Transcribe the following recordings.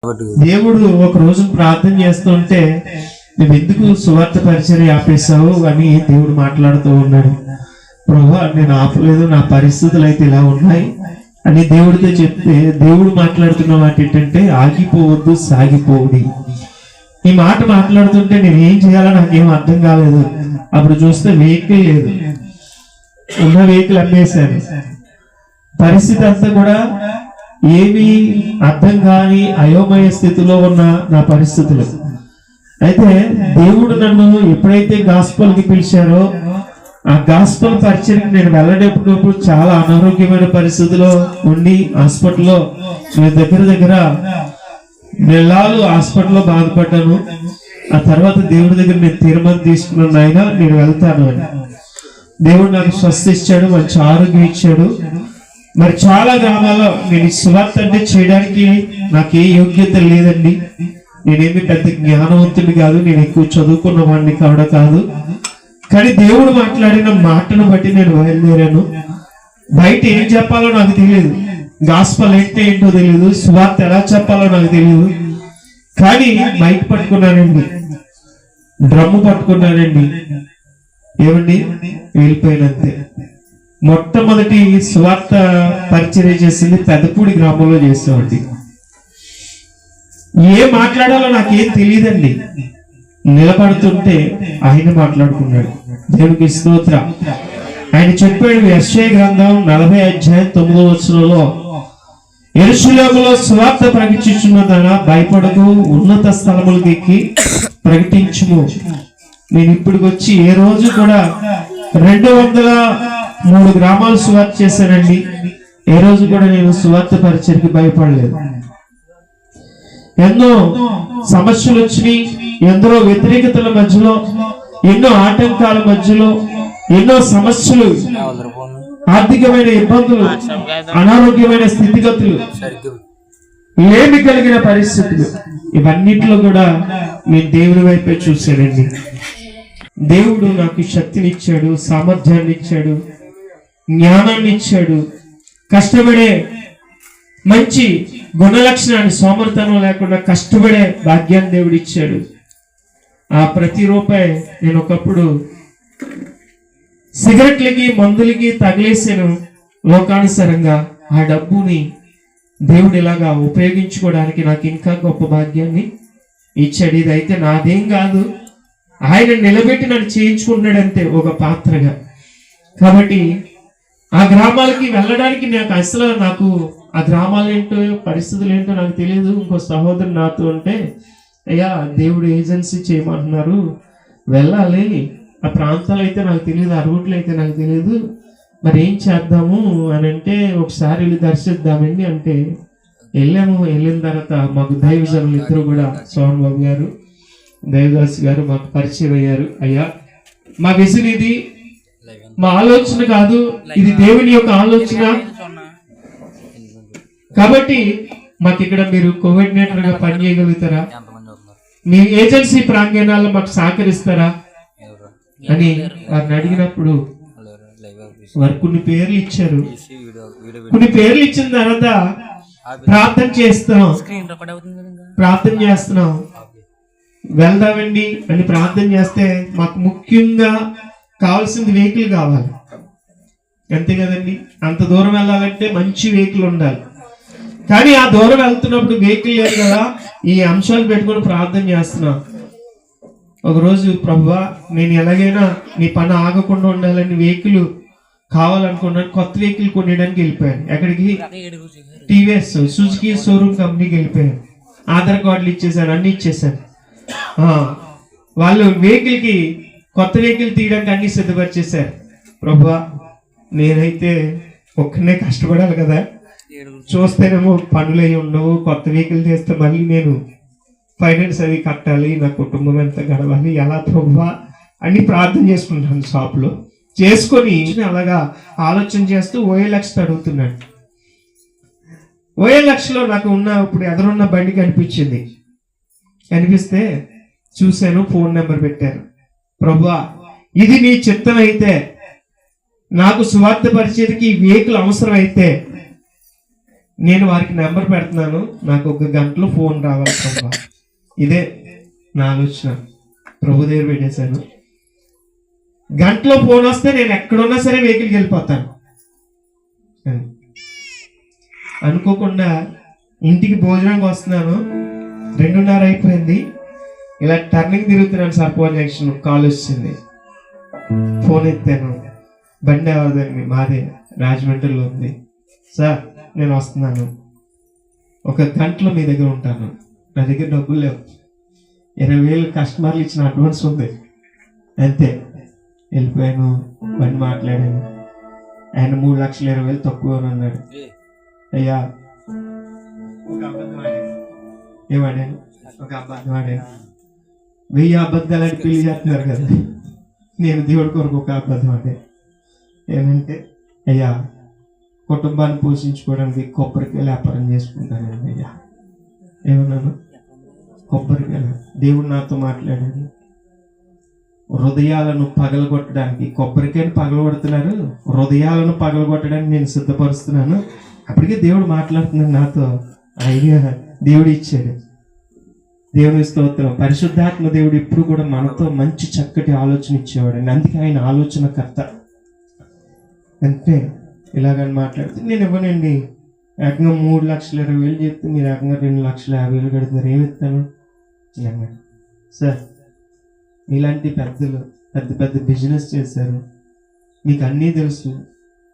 దేవుడు ఒక రోజు ప్రార్థన చేస్తుంటే నువ్వు ఎందుకు సువార్త పరిచర్య ఆపేశావు అని దేవుడు మాట్లాడుతూ ఉన్నాడు. ప్రభువా, నేను ఆపలేదు, నా పరిస్థితులు అయితే ఇలా ఉన్నాయి అని దేవుడితో చెప్తే దేవుడు మాట్లాడుతున్న మాట ఏంటంటే ఆగిపోవద్దు, సాగిపోవడి. ఈ మాట మాట్లాడుతుంటే నేను ఏం చేయాలో నాకేం అర్థం కాలేదు. అప్పుడు చూస్తే వెహికల్ లేదు, ఉన్న వెహికల్ అమ్మేశాను. పరిస్థితి అంతా కూడా ఏమీ అర్థం కాని అయోమయ స్థితిలో ఉన్న నా పరిస్థితులు. అయితే దేవుడు నన్ను ఎప్పుడైతే గాస్పల్కి పిలిచారో ఆ గాస్పల్ పరిచయకి నేను వెళ్ళేటప్పుడు చాలా అనారోగ్యమైన పరిస్థితిలో ఉండి హాస్పిటల్లో నేను దగ్గర నెలలు హాస్పిటల్లో బాధపడ్డాను. ఆ తర్వాత దేవుడి దగ్గర నేను తీర్మానం తీసుకున్నాను, ఆయన నేను వెళ్తాను అని. దేవుడు నాకు స్వస్థ ఇచ్చాడు, మంచి ఆరోగ్యం ఇచ్చాడు. మరి చాలా గ్రామాల్లో నేను సువార్త అంటే చేయడానికి నాకు ఏ యోగ్యత లేదండి. నేనేమి పెద్ద జ్ఞానవంతుని కాదు, నేను ఎక్కువ చదువుకున్న వాడిని కావడం కాదు. కానీ దేవుడు మాట్లాడిన మాటను బట్టి నేను బయలుదేరాను. బయట ఏం చెప్పాలో నాకు తెలియదు, గాస్పల్ అంటే ఏంటో తెలియదు, సువార్త ఎలా చెప్పాలో నాకు తెలియదు. కానీ మైక్ పట్టుకున్నానండి, డ్రమ్ము పట్టుకున్నానండి, ఏమండి వెళ్ళిపోయినంతే. మొట్టమొదటి సువార్త పరిచర్య చేసింది పెద్దపూడి గ్రామంలో చేసామండి. ఏం మాట్లాడాలో నాకేం తెలియదండి. నిలబడుతుంటే ఆయన మాట్లాడుకున్నాడు. దేవునికి స్తోత్రం. ఆయన చెప్పాడు, యెషయా గ్రంథం 40:9 యెరూషలేములో సువార్త ప్రకటించుచున్నదానా, భయపడకు, ఉన్నత స్థలములకు ఎక్కి ప్రకటించుము. నేను ఇప్పుడు వచ్చి ఏ రోజు కూడా 203 గ్రామాలు సువార్త చేశానండి. ఏ రోజు కూడా నేను సువార్త పరిచర్కి భయపడలేదు. ఎన్నో సమస్యలు వచ్చినాయి, ఎందరో వ్యతిరేకతల మధ్యలో, ఎన్నో ఆటంకాల మధ్యలో, ఎన్నో సమస్యలు, ఆర్థికమైన ఇబ్బందులు, అనారోగ్యమైన స్థితిగతులు, లేమి కలిగిన పరిస్థితులు, ఇవన్నిట్లో కూడా నేను దేవుని వైపే చూశానండి. దేవుడు నాకు శక్తినిచ్చాడు, సామర్థ్యాన్ని ఇచ్చాడు, జ్ఞానాన్ని ఇచ్చాడు. కష్టపడే మంచి గుణలక్షణాన్ని, సోమరితనం లేకుండా కష్టపడే భాగ్యాన్ని దేవుడు ఇచ్చాడు. ఆ ప్రతి రూపాయి నేను ఒకప్పుడు సిగరెట్లకి, మందులకి తగిలేసాను లోకానుసారంగా. ఆ డబ్బుని దేవుడు ఇలాగా ఉపయోగించుకోవడానికి నాకు ఇంకా గొప్ప భాగ్యాన్ని ఇచ్చాడు. ఇదైతే నాదేం కాదు, ఆయన నిలబెట్టి నన్ను చేయించుకుంటున్నాడంతే ఒక పాత్రగా. కాబట్టి ఆ గ్రామాలకి వెళ్ళడానికి నాకు ఆ గ్రామాలు ఏంటో, పరిస్థితులు ఏంటో నాకు తెలియదు. ఇంకో సహోదరు నాతో అంటే, అయ్యా దేవుడు ఏజెన్సీ చేయమంటున్నారు, వెళ్ళాలి. ఆ ప్రాంతాలు అయితే నాకు తెలియదు, ఆ రూట్లు అయితే నాకు తెలియదు, మరి ఏం చేద్దాము అని అంటే, ఒకసారి వెళ్ళి దర్శిద్దామండి అంటే వెళ్ళాము. వెళ్ళిన తర్వాత మాకు దైవజనులు ఇద్దరు కూడా, సోహన్ బాబు గారు, దేవదాస్ గారు మాకు పరిచయం అయ్యారు. అయ్యా, మా విజన్ ఇది, మా ఆలోచన కాదు, ఇది దేవుని యొక్క ఆలోచన. కాబట్టి మాకు ఇక్కడ మీరు కోఆర్డినేటర్ గా పనిచేయగలుగుతారా, మీ ఏజెన్సీ ప్రాంగణాల్లో మాకు సహకరిస్తారా అని వారిని అడిగినప్పుడు వారు కొన్ని పేర్లు ఇచ్చారు. కొన్ని పేర్లు ఇచ్చిన తర్వాత ప్రార్థన చేస్తున్నాం, వెళ్దామండి అని ప్రార్థన చేస్తే మాకు ముఖ్యంగా కావాల్సింది వెహికల్ కావాలి, అంతే కదండి. అంత దూరం వెళ్ళాలంటే మంచి వెహికల్ ఉండాలి. కానీ ఆ దూరం వెళ్తున్నప్పుడు వెహికల్ లేదు కదా, ఈ అంశాలు పెట్టుకుని ప్రార్థన చేస్తున్నాం. ఒకరోజు, ప్రభువా, నేను ఎలాగైనా నీ పని ఆగకుండా ఉండాలని వెహికల్ కావాలనుకున్నాను. కొత్త వెహికల్ కొనేయడానికి వెళ్ళిపోయాను. ఎక్కడికి? టీవీఎస్ సుజుకి షోరూమ్ కంపెనీకి వెళ్ళిపోయాను. ఆధార్ కార్డులు ఇచ్చేసాను, అన్ని ఇచ్చేసాను. వాళ్ళు వెహికల్కి, కొత్త వెహికల్ తీయడానికి అన్ని సిద్ధపరిచేశారు. ప్రభువా, నేనైతే ఒక్కనే కష్టపడాలి కదా, చూస్తేనేమో పనులు అవి ఉండవు. కొత్త వెహికల్ చేస్తే మళ్ళీ నేను ఫైనాన్స్ అది కట్టాలి, నా కుటుంబం ఎంత గడవాలి, ఎలా ప్రభువా అని ప్రార్థన చేసుకుంటాను. షాప్లో చేసుకొని అలాగా ఆలోచన చేస్తూ OLX అడుగుతున్నాడు. OLXలో నాకు ఇప్పుడు ఎదురున్న బండి కనిపించింది. కనిపిస్తే చూశాను, ఫోన్ నెంబర్ పెట్టాను. ప్రభువా, ఇది నీ చిత్తం అయితే, నాకు సువార్త పరిచర్యకి వెహికల్ అవసరం అయితే నేను వారికి నెంబర్ పెడుతున్నాను, నాకు 1 గంటలో ఫోన్ రావాలి ప్రభా. ఇదే నా ఆలోచన. ప్రభు దగ్గర పెట్టేశాను. గంటలో ఫోన్ వస్తే నేను ఎక్కడున్నా సరే వెహికల్కి వెళ్ళిపోతాను. అనుకోకుండా ఇంటికి భోజనానికి వస్తున్నాను, 2:30 అయిపోయింది. ఇలా టర్నింగ్ తిరుగుతున్నాను, సర్పవరం జంక్షన్. కాల్ వచ్చింది, ఫోన్ ఎత్తాను. బండి ఎవరిదండి? మాదే, రాజమండ్రిలో ఉంది. సార్ నేను వస్తున్నాను, 1 గంటలో మీ దగ్గర ఉంటాను. నా దగ్గర డబ్బులు లేవు, 20,000 కస్టమర్లు ఇచ్చిన అడ్వాన్స్ ఉంది, అంతే. వెళ్ళిపోయాను, బండి మాట్లాడాను. ఆయన 3,20,000 తక్కువ అన్నాడు. అయ్యా ఒక అబద్ధం ఆడాను. ఏమాడాను? ఒక అబద్ధం ఆడాను. 1000 అబద్ధాలని పెళ్లి చేస్తున్నారు కదా, నేను దేవుడి కొరకు ఒక అబద్ధం ఆడాను. ఏమంటే, అయ్యా కుటుంబాన్ని పోషించుకోవడానికి కొబ్బరికాయలు వ్యాపారం చేసుకుంటానండి అయ్యా. ఏమన్నాను? కొబ్బరికాయలు. దేవుడు నాతో మాట్లాడాడు, హృదయాలను పగలగొట్టడానికి. కొబ్బరికాయను పగలగొడుతున్నారు, హృదయాలను పగలగొట్టడానికి నేను సిద్ధపరుస్తున్నాను. అప్పటికే దేవుడు మాట్లాడుతున్నాడు నాతో. ఐడియా దేవుడు ఇచ్చాడు. దేవుని స్తోత్రం. పరిశుద్ధాత్మ దేవుడు ఇప్పుడు కూడా మనతో మంచి చక్కటి ఆలోచన ఇచ్చేవాడండి. అందుకే ఆయన ఆలోచనకర్త. అంటే ఇలాగని మాట్లాడితే నేను ఇవ్వనండి, ఏకంగా 3,20,000 చెప్తే మీరు ఏకంగా 2,50,000 కడుతున్నారు, ఏమి ఇస్తాను? సార్ ఇలాంటి పెద్దలు పెద్ద పెద్ద బిజినెస్ చేశారు, మీకు అన్నీ తెలుసు,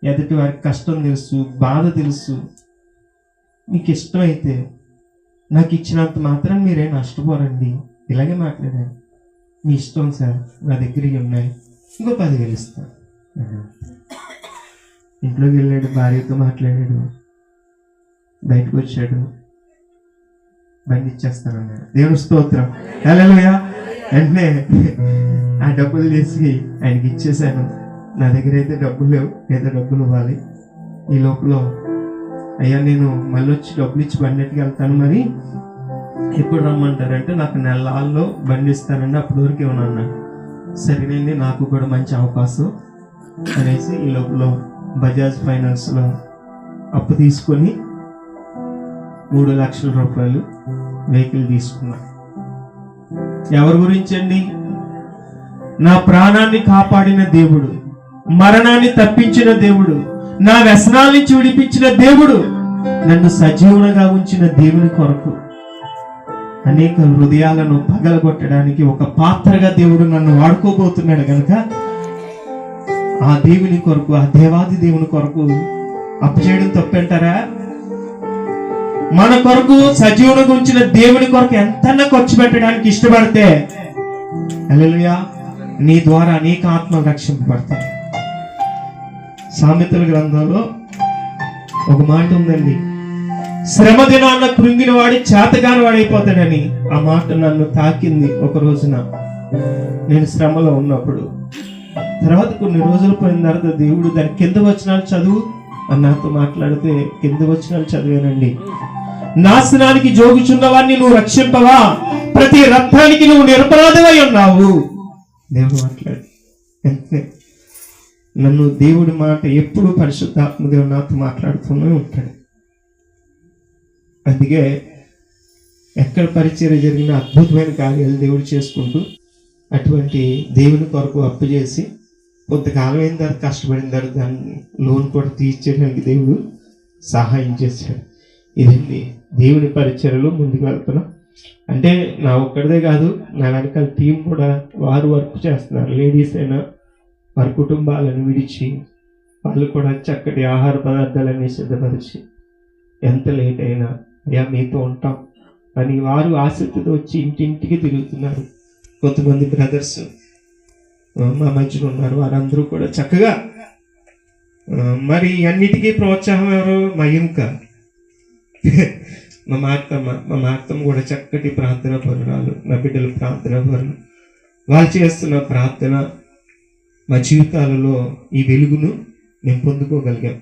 ఎదుటి వారికి కష్టం తెలుసు, బాధ తెలుసు. మీకు ఇష్టమైతే నాకు ఇచ్చినంత మాత్రం మీరేం నష్టపోరండి. ఇలాగే మాట్లాడాను. మీ ఇష్టం సార్, నా దగ్గర ఉన్నాయి, ఇంకో 10,000 ఇస్తాను. ఇంట్లోకి వెళ్ళాడు, భార్యతో మాట్లాడాడు, బయటకు వచ్చాడు, బండి ఇచ్చేస్తానన్నాడు. దేవుని స్తోత్రం. హల్లెలూయా. వెంటనే ఆ డబ్బులు తీసి ఆయనకి ఇచ్చేసాను. నా దగ్గర అయితే డబ్బులు లేవు, ఏదో డబ్బులు ఇవ్వాలి. ఈ లోపల అయ్యా నేను మళ్ళీ వచ్చి డబ్బులు ఇచ్చి బండి ఎట్టుకు వెళ్తాను, మరి ఎప్పుడు రమ్మంటారంటే నాకు నెలలో బండి ఇస్తానండి, అప్పటి వరకు ఏమన్నా. సరేనండి, నాకు కూడా మంచి అవకాశం అనేసి ఈ లోపల బజాజ్ ఫైనాన్స్లో అప్పు తీసుకొని 3,00,000 రూపాయలు వెహికల్ తీసుకున్నా. ఎవరి గురించి అండి? నా ప్రాణాన్ని కాపాడిన దేవుడు, మరణాన్ని తప్పించిన దేవుడు, నా వ్యసనాల నుంచి విడిపించిన దేవుడు, నన్ను సజీవునిగా ఉంచిన దేవుని కొరకు, అనేక హృదయాలను పగలగొట్టడానికి ఒక పాత్రగా దేవుడు నన్ను వాడుకోబోతున్నాడు కనుక ఆ దేవుని కొరకు, ఆ దేవాది దేవుని కొరకు అప్పు చేయడం తప్పంటారా? మన కొరకు సజీవునిగా ఉంచిన దేవుని కొరకు ఎంతన్నా ఖర్చు పెట్టడానికి ఇష్టపడితే హల్లెలూయా, నీ ద్వారా అనేక ఆత్మలు రక్షింపబడతాయి. సామెతల గ్రంథంలో ఒక మాట ఉందండి, శ్రమ దినాన్న కృంగిన వాడి చేతగాని వాడైపోతాడని. ఆ మాట నన్ను తాకింది ఒక రోజున, నేను శ్రమలో ఉన్నప్పుడు. తర్వాత కొన్ని రోజులు పోయిన తర్వాత దేవుడు దాని కింద వచనాలు చదువు అని నాతో మాట్లాడితే కింద వచనాలు చదివానండి. నాశనానికి జోగుచున్నవాన్ని నువ్వు రక్షింపవా, ప్రతి రక్తానికి నువ్వు నిరపరాధమై ఉన్నావు. దేవుడు మాట్లాడు. నన్ను దేవుడి మాట ఎప్పుడు పరిశుద్ధాత్మ దేవుడు నాతో మాట్లాడుతూనే ఉంటాడు. అందుకే ఎక్కడ పరిచర్య జరిగిన అద్భుతమైన కార్యాలు దేవుడు చేసుకుంటూ అటువంటి దేవుని కొరకు అప్పు చేసి కొంతకాలం అయిన తర్వాత కష్టపడిన తర్వాత దాన్ని లోన్ కూడా తీర్చేయడానికి దేవుడు సహాయం చేశాడు. ఇదండి దేవుని పరిచర్యలో ముందుకు వెళ్తున్నాం. అంటే నా ఒక్కడిదే కాదు, నా వెనకాల టీం కూడా వారు వర్క్ చేస్తున్నారు. లేడీస్ అయినా వారి కుటుంబాలను విడిచి వాళ్ళు కూడా చక్కటి ఆహార పదార్థాలన్నీ సిద్ధపరిచి ఎంత లేట్ అయినా అయ్యా మీతో ఉంటాం అని వారు ఆసక్తితో వచ్చి ఇంటింటికి తిరుగుతున్నారు. కొంతమంది బ్రదర్స్ మా మధ్యలో ఉన్నారు, వారందరూ కూడా చక్కగా. మరి అన్నిటికీ ప్రోత్సాహం ఎవరు? మా ఇంక మా మార్తమ్మ కూడా చక్కటి ప్రార్థన పరురాలు, నా బిడ్డలు ప్రార్థన పరులు. వాళ్ళు చేస్తున్న ప్రార్థన మా జీవితాలలో ఈ వెలుగును మేము పొందుకోగలిగాం.